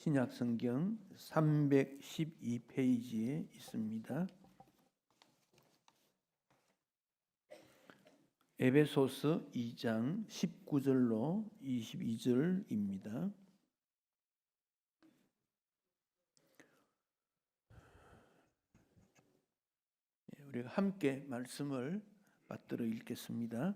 신약성경 312페이지에 있습니다. 에베소서 2장 19절로 22절입니다. 우리가 함께 말씀을 받들어 읽겠습니다.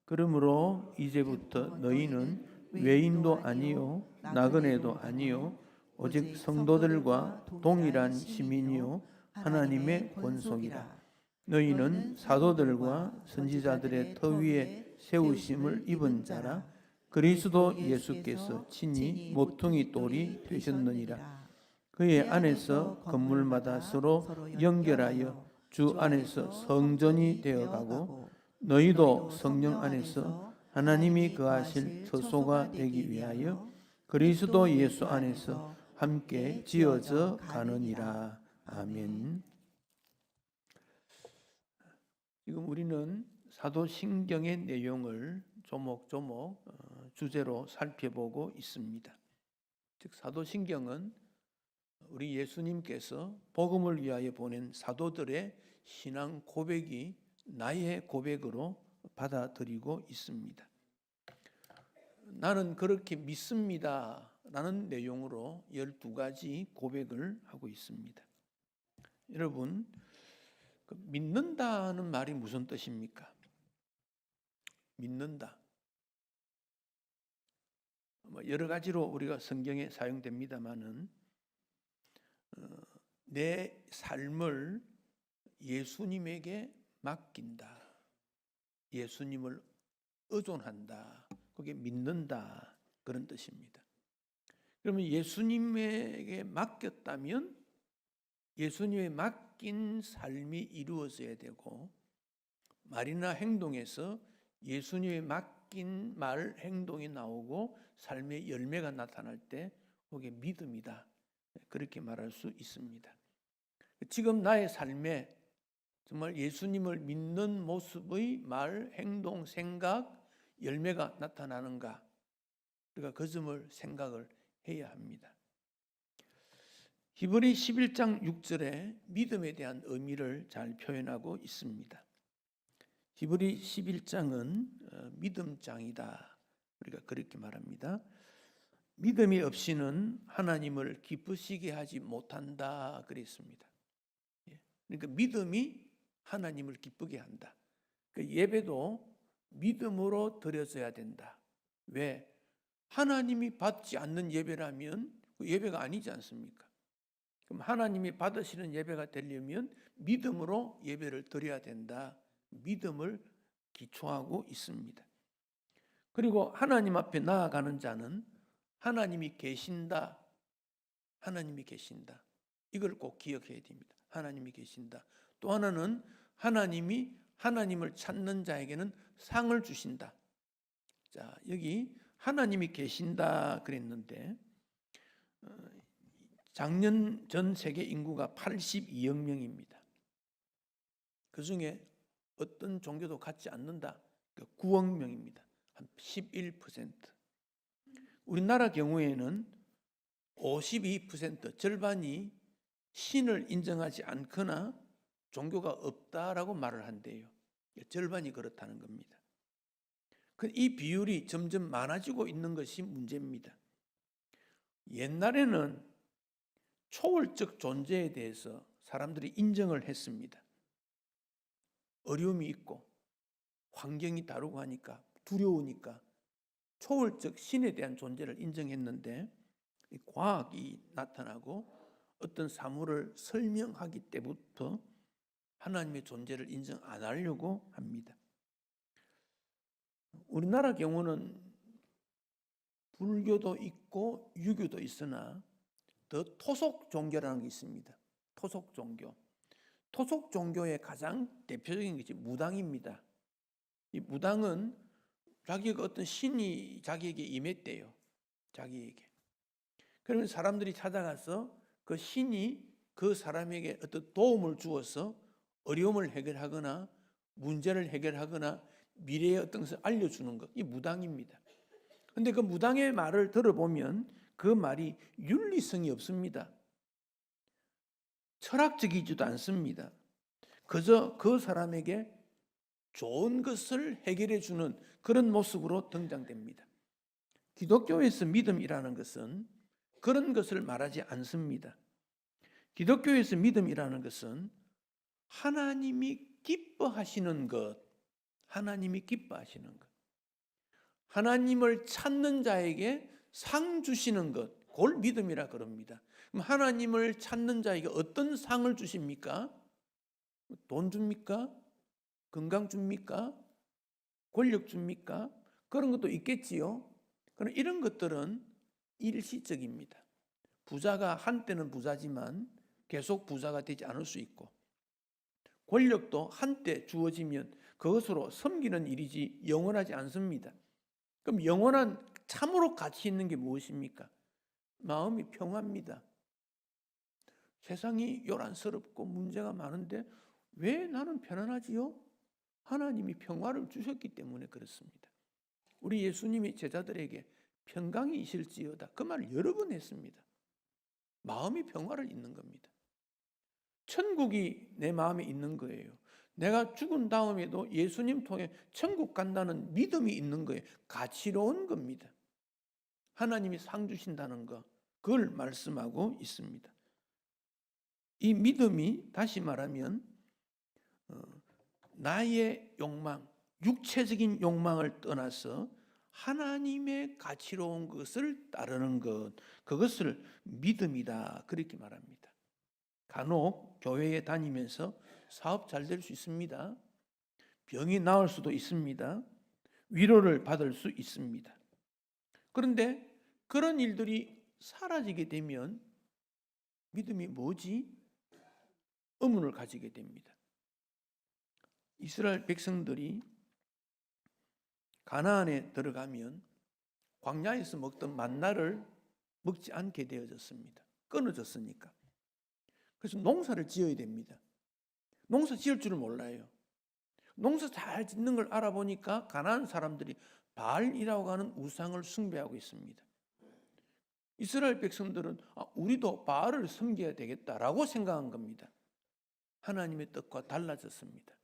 그러므로 이제부터 너희는 외인도 아니요 나그네도 아니요 오직 성도들과 동일한 시민이요 하나님의 권속이라. 너희는 사도들과 선지자들의 터 위에 세우심을 입은 자라. 그리스도 예수께서 친히 모퉁이 돌이 되셨느니라. 그의 안에서 건물마다 서로 연결하여 주 안에서 성전이 되어가고 너희도 성령 안에서 하나님이 거하실 처소가 되기 위하여 그리스도 예수 안에서 함께 지어져 가느니라. 아멘. 지금 우리는 사도신경의 내용을 조목조목 주제로 살펴보고 있습니다. 즉 사도신경은 우리 예수님께서 복음을 위하여 보낸 사도들의 신앙 고백이 나의 고백으로 받아들이고 있습니다. 나는 그렇게 믿습니다 라는 내용으로 12가지 고백을 하고 있습니다. 여러분, 믿는다는 말이 무슨 뜻입니까? 믿는다. 여러 가지로 우리가 성경에 사용됩니다마는 내 삶을 예수님에게 맡긴다. 예수님을 의존한다. 그게 믿는다. 그런 뜻입니다. 그러면 예수님에게 맡겼다면 예수님에 맡긴 삶이 이루어져야 되고 말이나 행동에서 예수님에 맡긴 말, 행동이 나오고 삶의 열매가 나타날 때 그게 믿음이다. 그렇게 말할 수 있습니다. 지금 나의 삶에 정말 예수님을 믿는 모습의 말, 행동, 생각, 열매가 나타나는가? 우리가 그 점을 생각을 해야 합니다. 히브리 11장 6절에 믿음에 대한 의미를 잘 표현하고 있습니다. 히브리 11장은 믿음장이다. 우리가 그렇게 말합니다. 믿음이 없이는 하나님을 기쁘시게 하지 못한다 그랬습니다. 그러니까 믿음이 하나님을 기쁘게 한다. 그 예배도 믿음으로 드려져야 된다. 왜? 하나님이 받지 않는 예배라면 그 예배가 아니지 않습니까? 그럼 하나님이 받으시는 예배가 되려면 믿음으로 예배를 드려야 된다. 믿음을 기초하고 있습니다. 그리고 하나님 앞에 나아가는 자는 하나님이 계신다. 하나님이 계신다. 이걸 꼭 기억해야 됩니다. 하나님이 계신다. 또 하나는 하나님이 하나님을 찾는 자에게는 상을 주신다. 자, 여기 하나님이 계신다 그랬는데 작년 전 세계 인구가 82억 명입니다. 그 중에 어떤 종교도 갖지 않는다. 9억 명입니다. 한 11%. 우리나라 경우에는 52% 절반이 신을 인정하지 않거나 종교가 없다라고 말을 한대요. 절반이 그렇다는 겁니다. 이 비율이 점점 많아지고 있는 것이 문제입니다. 옛날에는 초월적 존재에 대해서 사람들이 인정을 했습니다. 어려움이 있고 환경이 다르고 하니까 두려우니까 초월적 신에 대한 존재를 인정했는데 과학이 나타나고 어떤 사물을 설명하기 때부터 하나님의 존재를 인정 안 하려고 합니다. 우리나라 경우는 불교도 있고 유교도 있으나 더 토속 종교라는 게 있습니다. 토속 종교. 토속 종교의 가장 대표적인 것이 무당입니다. 이 무당은 자기가 어떤 신이 자기에게 임했대요. 자기에게. 그러면 사람들이 찾아가서 그 신이 그 사람에게 어떤 도움을 주어서 어려움을 해결하거나 문제를 해결하거나 미래의 어떤 것을 알려주는 것. 이 무당입니다. 그런데 그 무당의 말을 들어보면 그 말이 윤리성이 없습니다. 철학적이지도 않습니다. 그저 그 사람에게 좋은 것을 해결해 주는 그런 모습으로 등장됩니다. 기독교에서 믿음이라는 것은 그런 것을 말하지 않습니다. 기독교에서 믿음이라는 것은 하나님이 기뻐하시는 것, 하나님이 기뻐하시는 것, 하나님을 찾는 자에게 상 주시는 것, 그걸 믿음이라 그럽니다. 그럼 하나님을 찾는 자에게 어떤 상을 주십니까? 돈 줍니까? 건강 줍니까? 권력 줍니까? 그런 것도 있겠지요. 그럼 이런 것들은 일시적입니다. 부자가 한때는 부자지만 계속 부자가 되지 않을 수 있고, 권력도 한때 주어지면 그것으로 섬기는 일이지 영원하지 않습니다. 그럼 영원한 참으로 가치 있는 게 무엇입니까? 마음이 평화입니다. 세상이 요란스럽고 문제가 많은데 왜 나는 편안하지요? 하나님이 평화를 주셨기 때문에 그렇습니다. 우리 예수님이 제자들에게 평강이 있을지어다 그 말을 여러 번 했습니다. 마음이 평화를 잇는 겁니다. 천국이 내 마음에 있는 거예요. 내가 죽은 다음에도 예수님 통해 천국 간다는 믿음이 있는 거예요. 가치로운 겁니다. 하나님이 상 주신다는 거, 그걸 말씀하고 있습니다. 이 믿음이 다시 말하면 나의 욕망, 육체적인 욕망을 떠나서 하나님의 가치로운 것을 따르는 것, 그것을 믿음이다 그렇게 말합니다. 간혹 교회에 다니면서 사업 잘 될 수 있습니다. 병이 나을 수도 있습니다. 위로를 받을 수 있습니다. 그런데 그런 일들이 사라지게 되면 믿음이 뭐지? 의문을 가지게 됩니다. 이스라엘 백성들이 가나안에 들어가면 광야에서 먹던 만나를 먹지 않게 되어졌습니다. 끊어졌으니까. 그래서 농사를 지어야 됩니다. 농사 지을 줄을 몰라요. 농사 잘 짓는 걸 알아보니까 가나안 사람들이 바알이라고 하는 우상을 숭배하고 있습니다. 이스라엘 백성들은 우리도 바알을 섬겨야 되겠다라고 생각한 겁니다. 하나님의 뜻과 달라졌습니다.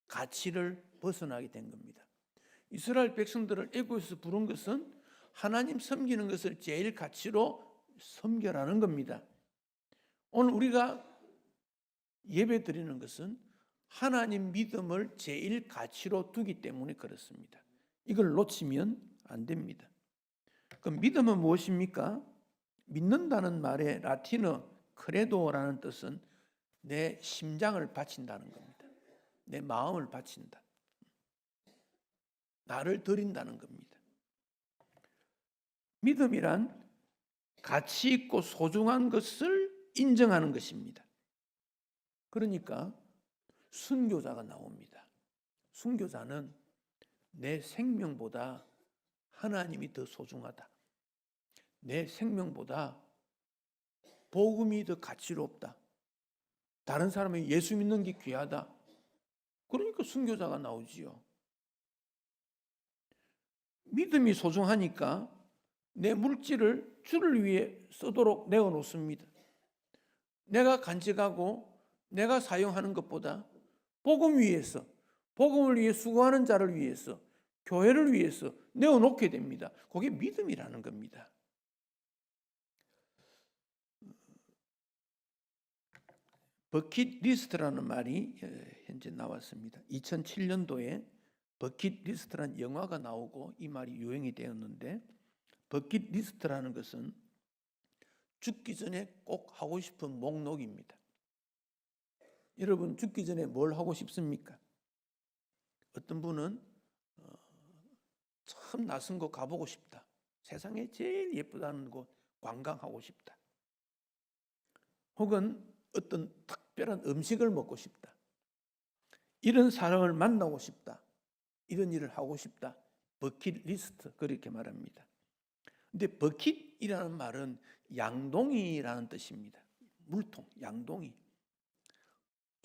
가치를 벗어나게 된 겁니다. 이스라엘 백성들을 애굽에서 부른 것은 하나님 섬기는 것을 제일 가치로 섬겨라는 겁니다. 오늘 우리가 예배 드리는 것은 하나님 믿음을 제일 가치로 두기 때문에 그렇습니다. 이걸 놓치면 안 됩니다. 그럼 믿음은 무엇입니까? 믿는다는 말의 라틴어 크레도라는 뜻은 내 심장을 바친다는 겁니다. 내 마음을 바친다. 나를 드린다는 겁니다. 믿음이란 가치 있고 소중한 것을 인정하는 것입니다. 그러니까 순교자가 나옵니다. 순교자는 내 생명보다 하나님이 더 소중하다. 내 생명보다 복음이 더 가치롭다. 다른 사람이 예수 믿는 게 귀하다. 그러니까 순교자가 나오지요. 믿음이 소중하니까 내 물질을 주를 위해 쓰도록 내어놓습니다. 내가 간직하고 내가 사용하는 것보다 복음 위해서, 복음을 위해 수고하는 자를 위해서, 교회를 위해서 내어놓게 됩니다. 그게 믿음이라는 겁니다. 버킷리스트라는 말이 현재 나왔습니다. 2007년도에 버킷리스트라는 영화가 나오고 이 말이 유행이 되었는데, 버킷리스트라는 것은 죽기 전에 꼭 하고 싶은 목록입니다. 여러분 죽기 전에 뭘 하고 싶습니까? 어떤 분은 참 낯선 곳 가보고 싶다. 세상에 제일 예쁘다는 곳 관광하고 싶다. 혹은 어떤 특별한 음식을 먹고 싶다. 이런 사람을 만나고 싶다. 이런 일을 하고 싶다. 버킷리스트 그렇게 말합니다. 근데 버킷이라는 말은 양동이라는 뜻입니다. 물통, 양동이.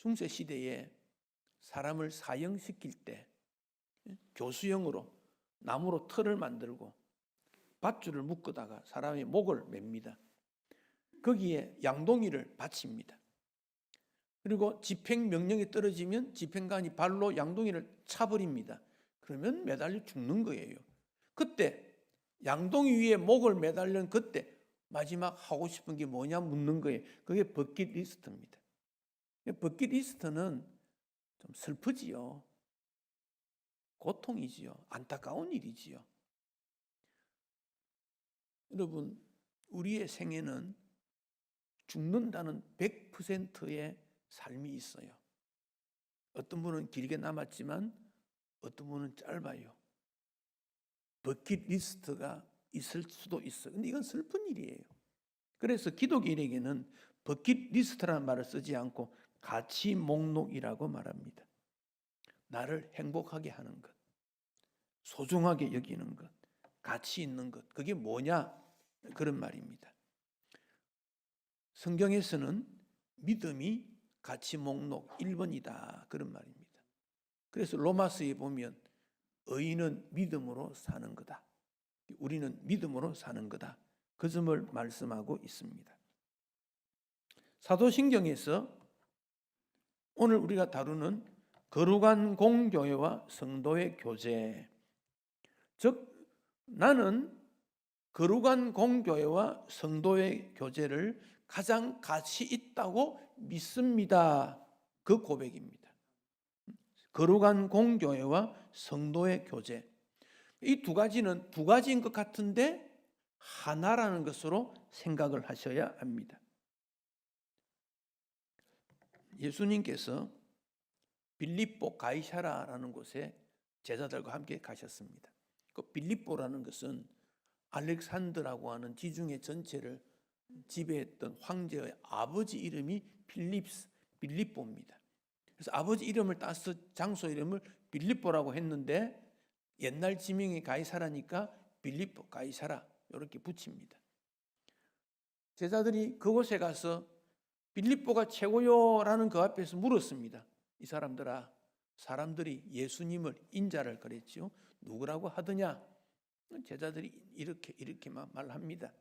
중세 시대에 사람을 사형시킬 때 교수형으로 나무로 틀을 만들고 밧줄을 묶다가 사람의 목을 맵니다. 거기에 양동이를 바칩니다. 그리고 집행명령이 떨어지면 집행관이 발로 양동이를 차버립니다. 그러면 매달려 죽는 거예요. 그때 양동이 위에 목을 매달린 그때 마지막 하고 싶은 게 뭐냐 묻는 거예요. 그게 버킷리스트입니다. 버킷리스트는 좀 슬프지요. 고통이지요. 안타까운 일이지요. 여러분, 우리의 생애는 죽는다는 100%의 삶이 있어요. 어떤 분은 길게 남았지만 어떤 분은 짧아요. 버킷리스트가 있을 수도 있어요. 근데 이건 슬픈 일이에요. 그래서 기독인에게는 버킷리스트라는 말을 쓰지 않고 가치 목록이라고 말합니다. 나를 행복하게 하는 것, 소중하게 여기는 것, 가치 있는 것, 그게 뭐냐? 그런 말입니다. 성경에서는 믿음이 가치 목록 1번이다 그런 말입니다. 그래서 로마서에 보면 의인은 믿음으로 사는 거다. 우리는 믿음으로 사는 거다. 그 점을 말씀하고 있습니다. 사도신경에서 오늘 우리가 다루는 거룩한 공교회와 성도의 교제, 즉 나는 거룩한 공교회와 성도의 교제를 가장 가치 있다고 믿습니다. 그 고백입니다. 거룩한 공교회와 성도의 교제, 이 두 가지는 두 가지인 것 같은데 하나라는 것으로 생각을 하셔야 합니다. 예수님께서 빌립보 가이사라라는 곳에 제자들과 함께 가셨습니다. 그 빌립보라는 것은 알렉산더라고 하는 지중해 전체를 지배했던 황제의 아버지 이름이 빌립보입니다. 그래서 아버지 이름을 따서 장소 이름을 빌립보라고 했는데 옛날 지명이 가이사라니까 빌립보 가이사라 이렇게 붙입니다. 제자들이 그곳에 가서 빌립보가 최고요라는 그 앞에서 물었습니다. 이 사람들아, 사람들이 예수님을 인자를 그랬지요. 누구라고 하더냐? 제자들이 이렇게 말합니다.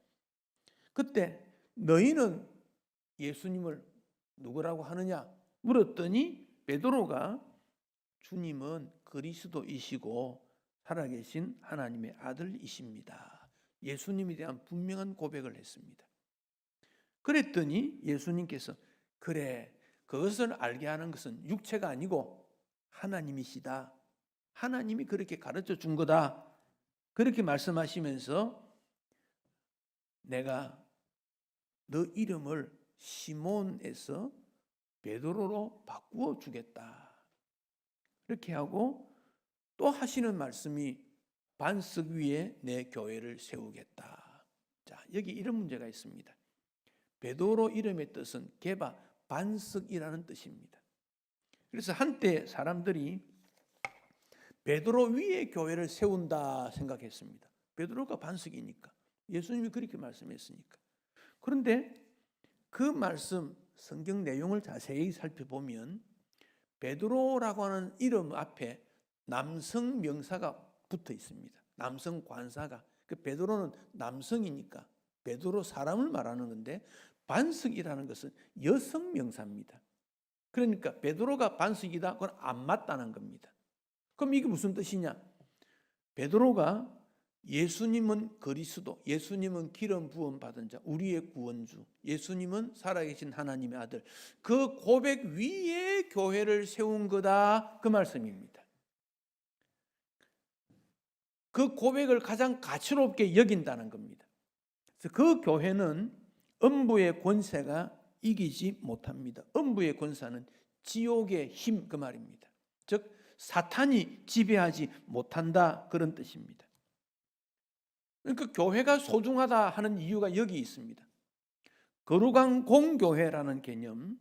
그때 너희는 예수님을 누구라고 하느냐? 물었더니 베드로가 주님은 그리스도이시고 살아계신 하나님의 아들이십니다. 예수님에 대한 분명한 고백을 했습니다. 그랬더니 예수님께서 그래, 그것을 알게 하는 것은 육체가 아니고 하나님이시다. 하나님이 그렇게 가르쳐 준 거다. 그렇게 말씀하시면서 내가 너 이름을 시몬에서 베드로로 바꾸어 주겠다. 그렇게 하고 또 하시는 말씀이 반석 위에 내 교회를 세우겠다. 자, 여기 이런 문제가 있습니다. 베드로 이름의 뜻은 게바, 반석이라는 뜻입니다. 그래서 한때 사람들이 베드로 위에 교회를 세운다 생각했습니다. 베드로가 반석이니까. 예수님이 그렇게 말씀했으니까. 그런데 그 말씀, 성경 내용을 자세히 살펴보면 베드로라고 하는 이름 앞에 남성 명사가 붙어 있습니다. 남성 관사가. 그 베드로는 남성이니까 베드로 사람을 말하는 건데 반석이라는 것은 여성 명사입니다. 그러니까 베드로가 반석이다, 그건 안 맞다는 겁니다. 그럼 이게 무슨 뜻이냐? 베드로가 예수님은 그리스도, 예수님은 기름 부음 받은 자, 우리의 구원주, 예수님은 살아계신 하나님의 아들, 그 고백 위에 교회를 세운 거다, 그 말씀입니다. 그 고백을 가장 가치롭게 여긴다는 겁니다. 그래서 그 교회는 음부의 권세가 이기지 못합니다. 음부의 권세는 지옥의 힘, 그 말입니다. 즉 사탄이 지배하지 못한다, 그런 뜻입니다. 그러니까 교회가 소중하다 하는 이유가 여기 있습니다. 거룩한 공교회라는 개념,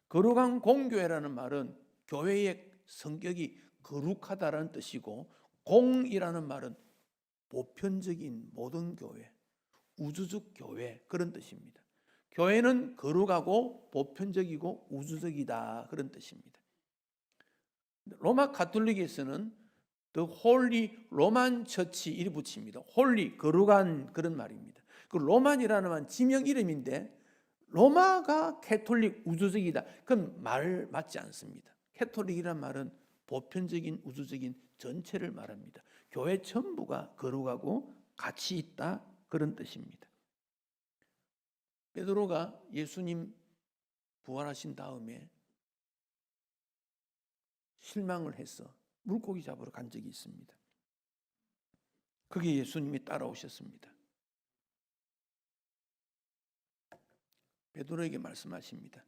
거룩한 공교회라는 말은 교회의 성격이 거룩하다라는 뜻이고, 공이라는 말은 보편적인 모든 교회, 우주적 교회, 그런 뜻입니다. 교회는 거룩하고 보편적이고 우주적이다, 그런 뜻입니다. 로마 가톨릭에서는 The Holy Roman Church 이리 붙입니다. 홀리 거룩한 그런 말입니다. 그 로만이라는 말 지명 이름인데 로마가 캐톨릭 우주적이다. 그건 말 맞지 않습니다. 캐톨릭이란 말은 보편적인 우주적인 전체를 말합니다. 교회 전부가 거룩하고 가치 있다 그런 뜻입니다. 베드로가 예수님 부활하신 다음에 실망을 해서 물고기 잡으러 간 적이 있습니다. 거기에 예수님이 따라오셨습니다. 베드로에게 말씀하십니다.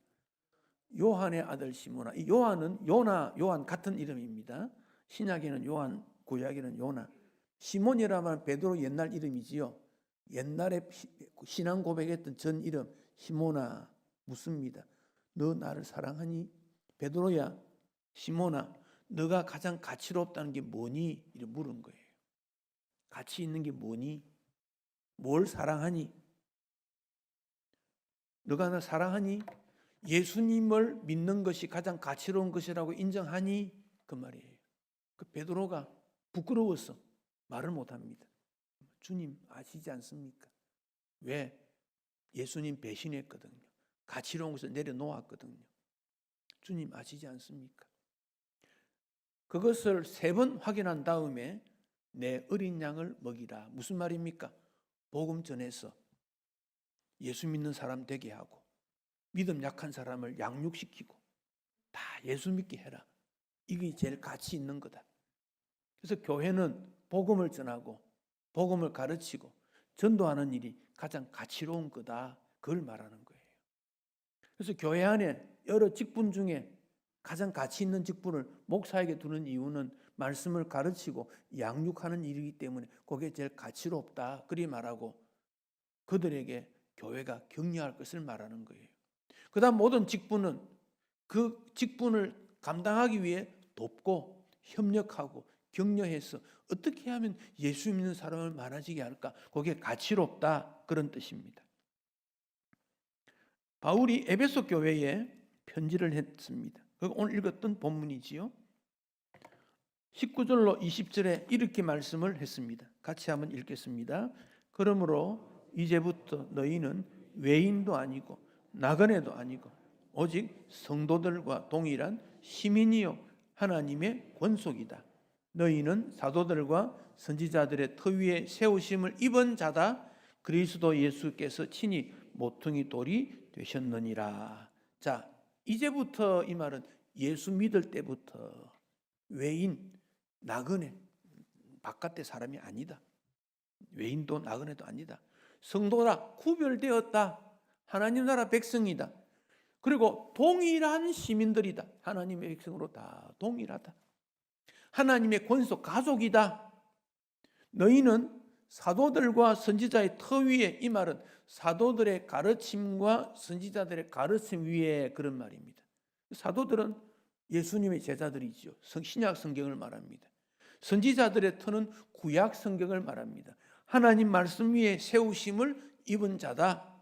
요한의 아들 시몬아. 이 요한은 요한 같은 이름입니다. 신약에는 요한, 구약에는 요나. 시몬이라면 베드로 옛날 이름이지요. 옛날에 신앙 고백했던 전 이름 시몬아 묻습니다. 너 나를 사랑하니? 베드로야, 시몬아, 너가 가장 가치롭다는 게 뭐니? 이렇게 물은 거예요. 가치 있는 게 뭐니? 뭘 사랑하니? 너가 나 사랑하니? 예수님을 믿는 것이 가장 가치로운 것이라고 인정하니? 그 말이에요. 그 베드로가 부끄러워서 말을 못합니다. 주님 아시지 않습니까? 왜? 예수님 배신했거든요. 가치로운 것을 내려놓았거든요. 주님 아시지 않습니까? 그것을 3번 확인한 다음에 내 어린 양을 먹이라. 무슨 말입니까? 복음 전해서 예수 믿는 사람 되게 하고 믿음 약한 사람을 양육시키고 다 예수 믿게 해라. 이게 제일 가치 있는 거다. 그래서 교회는 복음을 전하고 복음을 가르치고 전도하는 일이 가장 가치로운 거다. 그걸 말하는 거예요. 그래서 교회 안에 여러 직분 중에 가장 가치 있는 직분을 목사에게 두는 이유는 말씀을 가르치고 양육하는 일이기 때문에 그게 제일 가치롭다. 그리 말하고 그들에게 교회가 격려할 것을 말하는 거예요. 그 다음 모든 직분은 그 직분을 감당하기 위해 돕고 협력하고 격려해서 어떻게 하면 예수 믿는 사람을 많아지게 할까? 그게 가치롭다 그런 뜻입니다. 바울이 에베소 교회에 편지를 했습니다. 오늘 읽었던 본문이지요. 19절로 20절에 이렇게 말씀을 했습니다. 같이 한번 읽겠습니다. 그러므로 이제부터 너희는 외인도 아니고 나그네도 아니고 오직 성도들과 동일한 시민이요 하나님의 권속이다. 너희는 사도들과 선지자들의 터 위에 세우심을 입은 자다. 그리스도 예수께서 친히 모퉁이 돌이 되셨느니라. 자, 이제부터 이 말은 예수 믿을 때부터 외인, 나그네, 바깥의 사람이 아니다. 외인도 나그네도 아니다. 성도라 구별되었다. 하나님 나라 백성이다. 그리고 동일한 시민들이다. 하나님의 백성으로 다 동일하다. 하나님의 권속 가족이다. 너희는 사도들과 선지자의 터 위에, 이 말은 사도들의 가르침과 선지자들의 가르침 위에 그런 말입니다. 사도들은 예수님의 제자들이죠. 신약 성경을 말합니다. 선지자들의 터는 구약 성경을 말합니다. 하나님 말씀 위에 세우심을 입은 자다.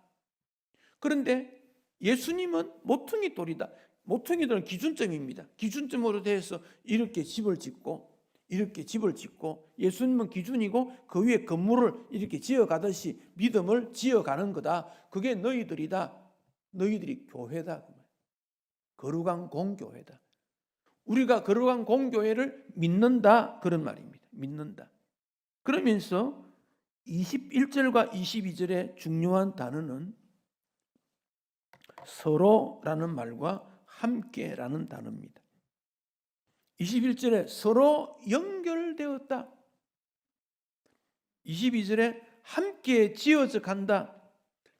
그런데 예수님은 모퉁이 돌이다. 모퉁이 돌은 기준점입니다. 기준점으로 대해서 이렇게 집을 짓고 이렇게 집을 짓고 예수님은 기준이고 그 위에 건물을 이렇게 지어가듯이 믿음을 지어가는 거다. 그게 너희들이다. 너희들이 교회다. 거룩한 공교회다. 우리가 거룩한 공교회를 믿는다. 그런 말입니다. 믿는다. 그러면서 21절과 22절의 중요한 단어는 서로라는 말과 함께라는 단어입니다. 21절에 서로 연결되었다. 22절에 함께 지어져 간다.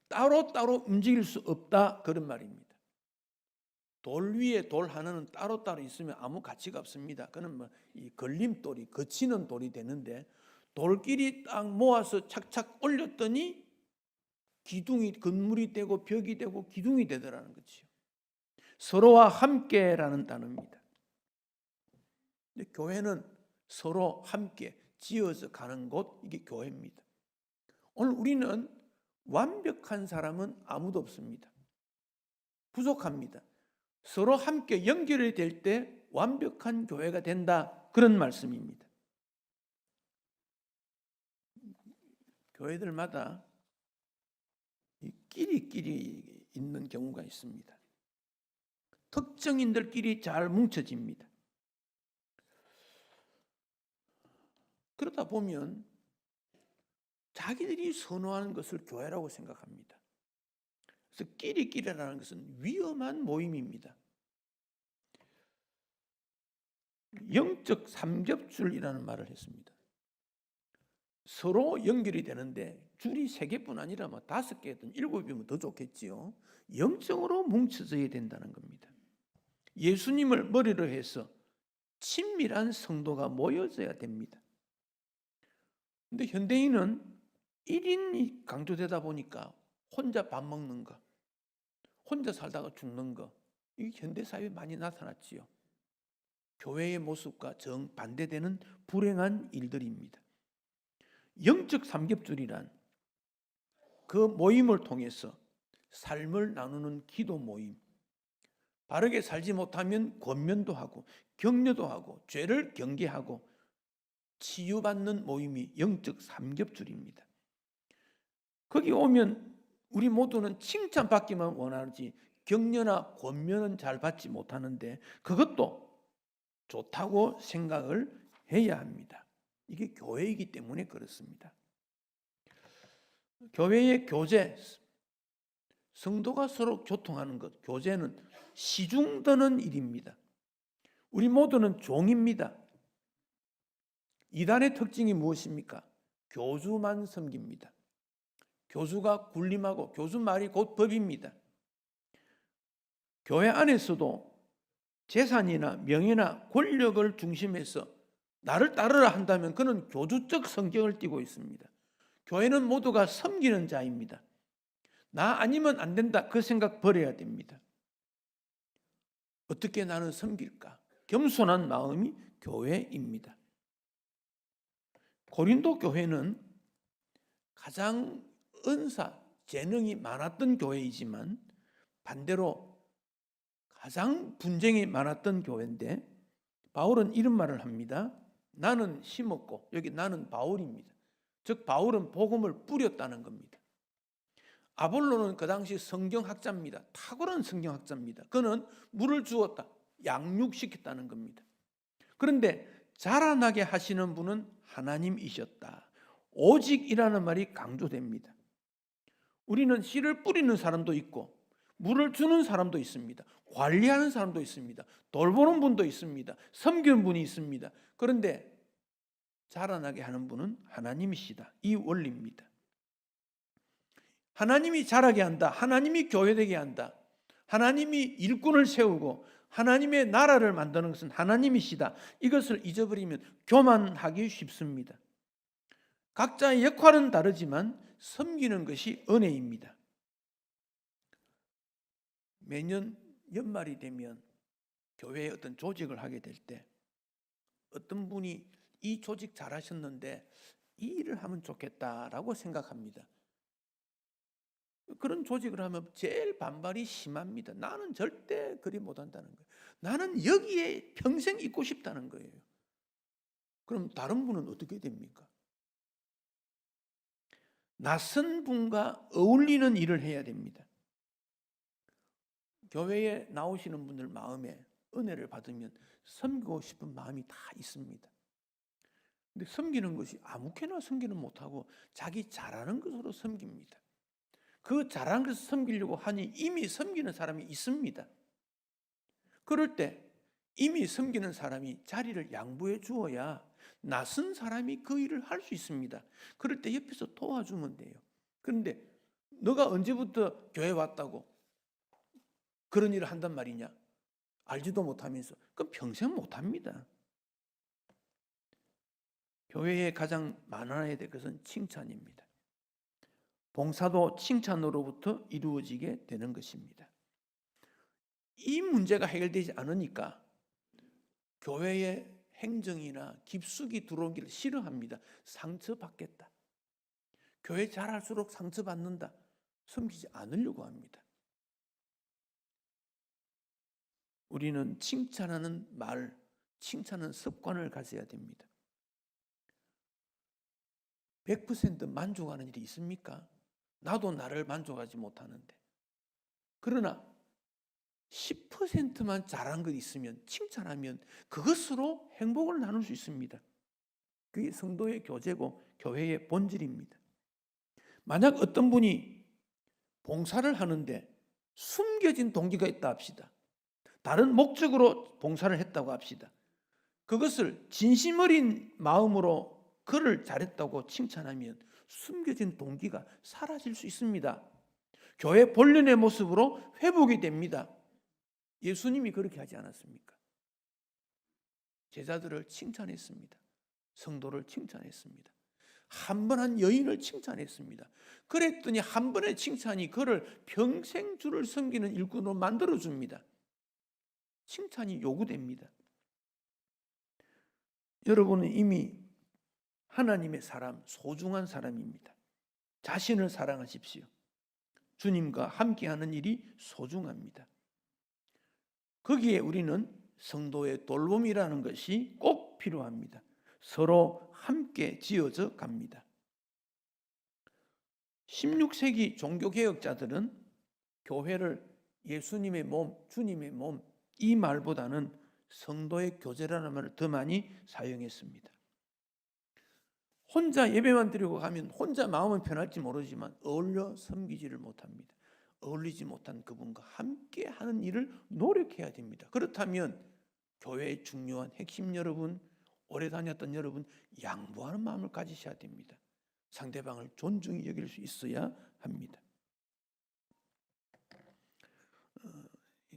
따로따로 움직일 수 없다. 그런 말입니다. 돌 위에 돌 하나는 따로따로 있으면 아무 가치가 없습니다. 그는 뭐 이 걸림돌이, 거치는 돌이 되는데 돌끼리 딱 모아서 착착 올렸더니 기둥이, 건물이 되고 벽이 되고 기둥이 되더라는 거죠. 서로와 함께라는 단어입니다. 교회는 서로 함께 지어져 가는 곳, 이게 교회입니다. 오늘 우리는 완벽한 사람은 아무도 없습니다. 부족합니다. 서로 함께 연결이 될 때 완벽한 교회가 된다. 그런 말씀입니다. 교회들마다 이 끼리끼리 있는 경우가 있습니다. 특정인들끼리 잘 뭉쳐집니다. 그러다 보면 자기들이 선호하는 것을 교회라고 생각합니다. 그래서 끼리끼리라는 것은 위험한 모임입니다. 영적 삼겹줄이라는 말을 했습니다. 서로 연결이 되는데 줄이 3개뿐 아니라 5개든 7개면 더 좋겠지요. 영적으로 뭉쳐져야 된다는 겁니다. 예수님을 머리로 해서 친밀한 성도가 모여져야 됩니다. 근데 현대인은 1인이 강조되다 보니까 혼자 밥 먹는 거, 혼자 살다가 죽는 거, 이게 현대사회에 많이 나타났지요. 교회의 모습과 정반대되는 불행한 일들입니다. 영적 삼겹줄이란 그 모임을 통해서 삶을 나누는 기도 모임, 바르게 살지 못하면 권면도 하고 격려도 하고 죄를 경계하고 치유받는 모임이 영적 삼겹줄입니다. 거기 오면 우리 모두는 칭찬받기만 원하지 격려나 권면은 잘 받지 못하는데 그것도 좋다고 생각을 해야 합니다. 이게 교회이기 때문에 그렇습니다. 교회의 교제, 성도가 서로 교통하는 것, 교제는 시중드는 일입니다. 우리 모두는 종입니다. 이단의 특징이 무엇입니까? 교주만 섬깁니다. 교주가 군림하고 교주 말이 곧 법입니다. 교회 안에서도 재산이나 명예나 권력을 중심해서 나를 따르라 한다면 그는 교주적 성격을 띠고 있습니다. 교회는 모두가 섬기는 자입니다. 나 아니면 안 된다, 그 생각 버려야 됩니다. 어떻게 나는 섬길까? 겸손한 마음이 교회입니다. 고린도 교회는 가장 은사, 재능이 많았던 교회이지만 반대로 가장 분쟁이 많았던 교회인데 바울은 이런 말을 합니다. 나는 심었고, 여기 나는 바울입니다. 즉 바울은 복음을 뿌렸다는 겁니다. 아볼로는 그 당시 성경학자입니다. 탁월한 성경학자입니다. 그는 물을 주었다, 양육시켰다는 겁니다. 그런데 자라나게 하시는 분은 하나님이셨다. 오직이라는 말이 강조됩니다. 우리는 씨를 뿌리는 사람도 있고 물을 주는 사람도 있습니다. 관리하는 사람도 있습니다. 돌보는 분도 있습니다. 섬기는 분이 있습니다. 그런데 자라나게 하는 분은 하나님이시다. 이 원리입니다. 하나님이 자라게 한다. 하나님이 교회되게 한다. 하나님이 일꾼을 세우고 하나님의 나라를 만드는 것은 하나님이시다. 이것을 잊어버리면 교만하기 쉽습니다. 각자의 역할은 다르지만 섬기는 것이 은혜입니다. 매년 연말이 되면 교회에 어떤 조직을 하게 될 때 어떤 분이 이 조직 잘하셨는데 이 일을 하면 좋겠다라고 생각합니다. 그런 조직을 하면 제일 반발이 심합니다. 나는 절대 그리 못한다는 거예요. 나는 여기에 평생 있고 싶다는 거예요. 그럼 다른 분은 어떻게 됩니까? 낯선 분과 어울리는 일을 해야 됩니다. 교회에 나오시는 분들 마음에 은혜를 받으면 섬기고 싶은 마음이 다 있습니다. 근데 섬기는 것이 아무렇게나 섬기는 못하고 자기 잘하는 것으로 섬깁니다. 그 잘하는 것을 섬기려고 하니 이미 섬기는 사람이 있습니다. 그럴 때 이미 섬기는 사람이 자리를 양보해 주어야 낯선 사람이 그 일을 할 수 있습니다. 그럴 때 옆에서 도와주면 돼요. 그런데 너가 언제부터 교회 왔다고 그런 일을 한단 말이냐? 알지도 못하면서 그럼 평생 못합니다. 교회에 가장 많아야 될 것은 칭찬입니다. 봉사도 칭찬으로부터 이루어지게 되는 것입니다. 이 문제가 해결되지 않으니까 교회의 행정이나 깊숙이 들어오기를 싫어합니다. 상처받겠다. 교회 잘할수록 상처받는다. 섬기지 않으려고 합니다. 우리는 칭찬하는 말, 칭찬하는 습관을 가져야 됩니다. 100% 만족하는 일이 있습니까? 나도 나를 만족하지 못하는데. 그러나 10%만 잘한 것 있으면, 칭찬하면 그것으로 행복을 나눌 수 있습니다. 그게 성도의 교제고 교회의 본질입니다. 만약 어떤 분이 봉사를 하는데 숨겨진 동기가 있다 합시다. 다른 목적으로 봉사를 했다고 합시다. 그것을 진심 어린 마음으로 그를 잘했다고 칭찬하면 숨겨진 동기가 사라질 수 있습니다. 교회 본연의 모습으로 회복이 됩니다. 예수님이 그렇게 하지 않았습니까? 제자들을 칭찬했습니다. 성도를 칭찬했습니다. 한 번 한 여인을 칭찬했습니다. 그랬더니 한 번의 칭찬이 그를 평생 주를 섬기는 일꾼으로 만들어줍니다. 칭찬이 요구됩니다. 여러분은 이미 하나님의 사람, 소중한 사람입니다. 자신을 사랑하십시오. 주님과 함께하는 일이 소중합니다. 거기에 우리는 성도의 돌봄이라는 것이 꼭 필요합니다. 서로 함께 지어져 갑니다. 16세기 종교개혁자들은 교회를 예수님의 몸, 주님의 몸, 이 말보다는 성도의 교제라는 말을 더 많이 사용했습니다. 혼자 예배만 드리고 가면 혼자 마음은 편할지 모르지만 어울려 섬기지를 못합니다. 어울리지 못한 그분과 함께 하는 일을 노력해야 됩니다. 그렇다면 교회의 중요한 핵심 여러분, 오래 다녔던 여러분, 양보하는 마음을 가지셔야 됩니다. 상대방을 존중히 여길 수 있어야 합니다.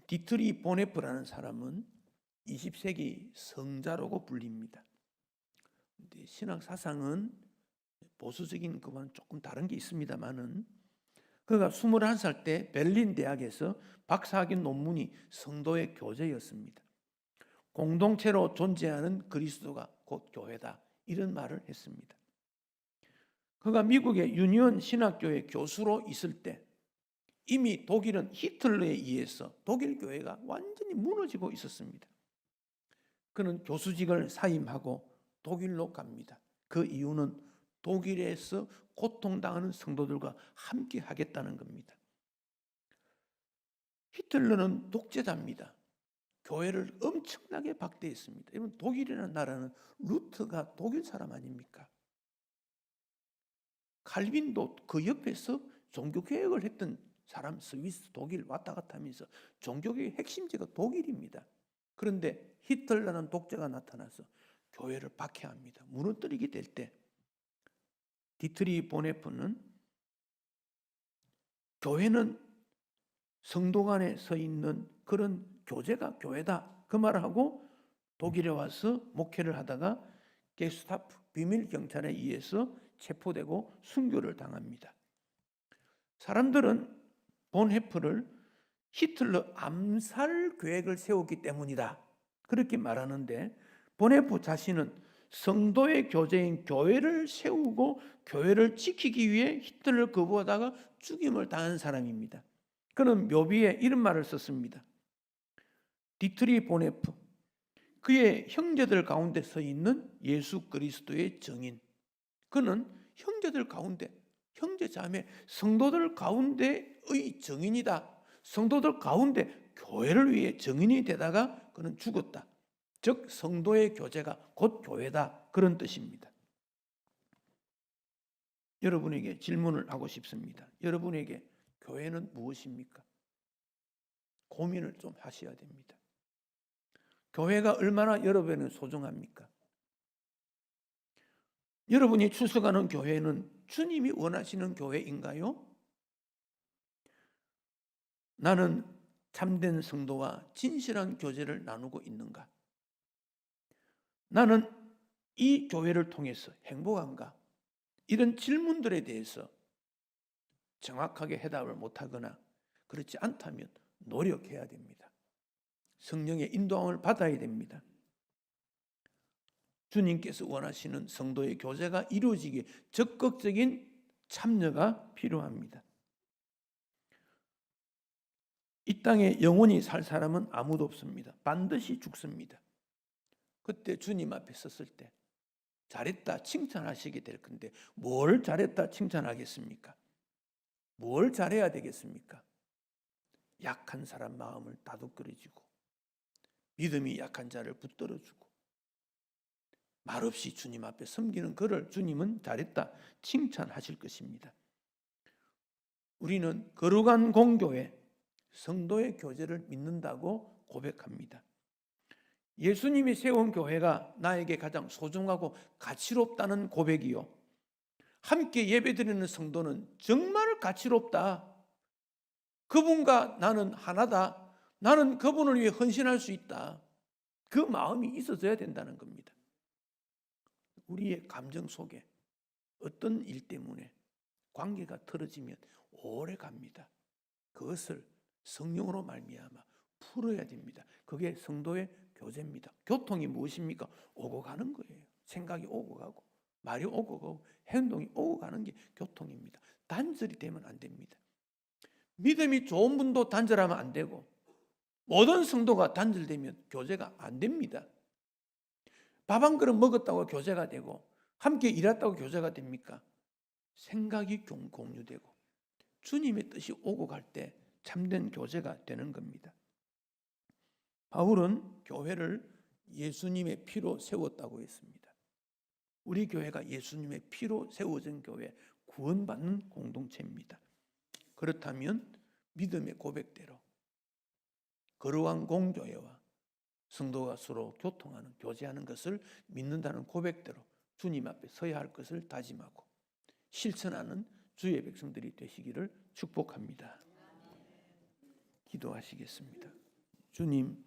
디트리 보네프라는 사람은 20세기 성자라고 불립니다. 신학 사상은 보수적인 그와는 조금 다른 게 있습니다만은 그가 21살 때 베를린 대학에서 박사학위 논문이 성도의 교제였습니다. 공동체로 존재하는 그리스도가 곧 교회다, 이런 말을 했습니다. 그가 미국의 유니온 신학교의 교수로 있을 때 이미 독일은 히틀러에 의해서 독일 교회가 완전히 무너지고 있었습니다. 그는 교수직을 사임하고 독일로 갑니다. 그 이유는 독일에서 고통당하는 성도들과 함께 하겠다는 겁니다. 히틀러는 독재자입니다. 교회를 엄청나게 박대했습니다. 여러분, 독일이라는 나라는 루터가 독일 사람 아닙니까? 칼빈도 그 옆에서 종교개혁을 했던 사람, 스위스, 독일 왔다 갔다 하면서 종교개혁의 핵심지가 독일입니다. 그런데 히틀러라는 독재가 나타나서 교회를 박해합니다. 무너뜨리게 될 때 디트리 보네프는 교회는 성도 간에 서 있는 그런 교제가 교회다, 그 말을 하고 독일에 와서 목회를 하다가 게스타프 비밀 경찰에 의해서 체포되고 순교를 당합니다. 사람들은 본헤프를 히틀러 암살 계획을 세웠기 때문이다, 그렇게 말하는데 본헤프 자신은 성도의 교제인 교회를 세우고 교회를 지키기 위해 히틀러를 거부하다가 죽임을 당한 사람입니다. 그는 묘비에 이런 말을 썼습니다. 디트리 보네프, 그의 형제들 가운데 서 있는 예수 그리스도의 증인. 그는 형제들 가운데, 형제 자매, 성도들 가운데의 증인이다. 성도들 가운데 교회를 위해 증인이 되다가 그는 죽었다. 즉 성도의 교제가 곧 교회다, 그런 뜻입니다. 여러분에게 질문을 하고 싶습니다. 여러분에게 교회는 무엇입니까? 고민을 좀 하셔야 됩니다. 교회가 얼마나 여러분에게 소중합니까? 여러분이 출석하는 교회는 주님이 원하시는 교회인가요? 나는 참된 성도와 진실한 교제를 나누고 있는가? 나는 이 교회를 통해서 행복한가? 이런 질문들에 대해서 정확하게 해답을 못하거나 그렇지 않다면 노력해야 됩니다. 성령의 인도함을 받아야 됩니다. 주님께서 원하시는 성도의 교제가 이루어지기에 적극적인 참여가 필요합니다. 이 땅에 영원히 살 사람은 아무도 없습니다. 반드시 죽습니다. 그때 주님 앞에 섰을 때 잘했다 칭찬하시게 될 건데 뭘 잘했다 칭찬하겠습니까? 뭘 잘해야 되겠습니까? 약한 사람 마음을 다독거려주고 믿음이 약한 자를 붙들어주고 말없이 주님 앞에 섬기는 그를 주님은 잘했다 칭찬하실 것입니다. 우리는 거룩한 공교회 성도의 교제를 믿는다고 고백합니다. 예수님이 세운 교회가 나에게 가장 소중하고 가치롭다는 고백이요, 함께 예배드리는 성도는 정말 가치롭다, 그분과 나는 하나다, 나는 그분을 위해 헌신할 수 있다, 그 마음이 있어져야 된다는 겁니다. 우리의 감정 속에 어떤 일 때문에 관계가 틀어지면 오래 갑니다. 그것을 성령으로 말미암아 풀어야 됩니다. 그게 성도의 교제입니다. 교통이 무엇입니까? 오고 가는 거예요. 생각이 오고 가고 말이 오고 가고 행동이 오고 가는 게 교통입니다. 단절이 되면 안 됩니다. 믿음이 좋은 분도 단절하면 안 되고 모든 성도가 단절되면 교제가 안 됩니다. 밥 한 그릇 먹었다고 교제가 되고 함께 일했다고 교제가 됩니까? 생각이 공유되고 주님의 뜻이 오고 갈 때 참된 교제가 되는 겁니다. 바울은 교회를 예수님의 피로 세웠다고 했습니다. 우리 교회가 예수님의 피로 세워진 교회, 구원받는 공동체입니다. 그렇다면 믿음의 고백대로 거룩한 공교회와 성도가 서로 교통하는, 교제하는 것을 믿는다는 고백대로 주님 앞에 서야 할 것을 다짐하고 실천하는 주의 백성들이 되시기를 축복합니다. 기도하시겠습니다. 주님,